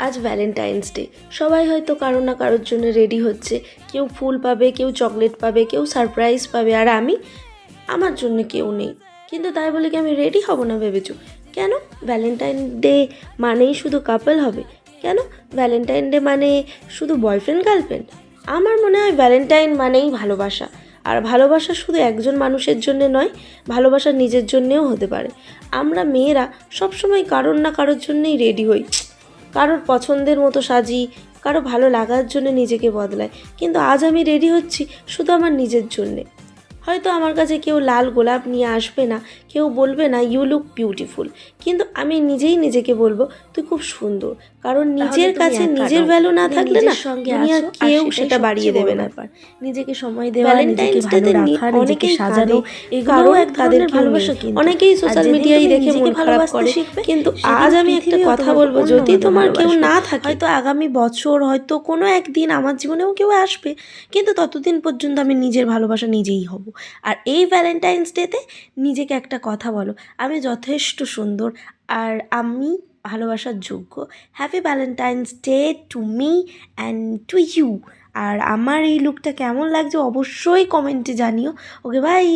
আজ Valentine's day, সবাই হয়তো কারো না কারোর জন্য রেডি হচ্ছে। কেউ ফুল পাবে, কেউ চকলেট পাবে, কেউ সারপ্রাইজ পাবে, আর আমার জন্য কেউ নেই। কিন্তু তাই বলে কি আমি রেডি হব না ভেবেছো? কেন? ভ্যালেন্টাইন ডে মানেই শুধু কাপল হবে? কেন? ভ্যালেন্টাইন ডে মানে শুধু বয়ফ্রেন্ড গার্লফ্রেন্ড? আমার মনে হয় ভ্যালেন্টাইন মানেই ভালোবাসা। আর ভালোবাসা শুধু একজন মানুষের জন্য নয়, ভালোবাসা নিজের জন্যেও হতে পারে। আমরা মেয়েরা সবসময় কারোর না কারোর জন্যেই রেডি হই, কারোর পছন্দের মতো সাজি, কারো ভালো লাগার জন্য নিজেকে বদলাই। কিন্তু আজ আমি রেডি হচ্ছি শুধু আমার নিজের জন্যে। হয়তো আমার কাছে কেউ লাল গোলাপ নিয়ে আসবে না, কেউ বলবে না ইউ লুক বিউটিফুল, কিন্তু আমি নিজেই নিজেকে বলবো তুই খুব সুন্দর। কারণ নিজের কাছে নিজের ভ্যালু না থাকলে না, দুনিয়ার কেউ সেটা বাড়িয়ে দেবে না। নিজেকে সময় দেওয়া, ভ্যালেন্টাইন্স নিজেকে ভালো ডেতে রাখা, নিজেকে অনেকেই সাজানো, কারণ এগুলোও এক ধরনের ভালোবাসা। কিন্তু অনেকেই সোশ্যাল মিডিয়ায় দেখে মন খারাপ করে। কিন্তু আজ আমি একটা কথা বলবো, যদি তোমার কেউ না থাকে, হয়তো আগামী বছর, হয়তো কোনো একদিন আমার জীবনেও কেউ আসবে, কিন্তু ততদিন পর্যন্ত আমি নিজের ভালোবাসা নিজেই হব। আর এই ভ্যালেন্টাইন্স ডেতে নিজেকে একটা কথা বলো, আমি যথেষ্ট সুন্দর আর আমি ভালোবাসার যোগ্য। Happy Valentine's day to me and to you. আর আমার এই লুকটা কেমন লাগছে অবশ্যই কমেন্টে জানিও। Okay, by.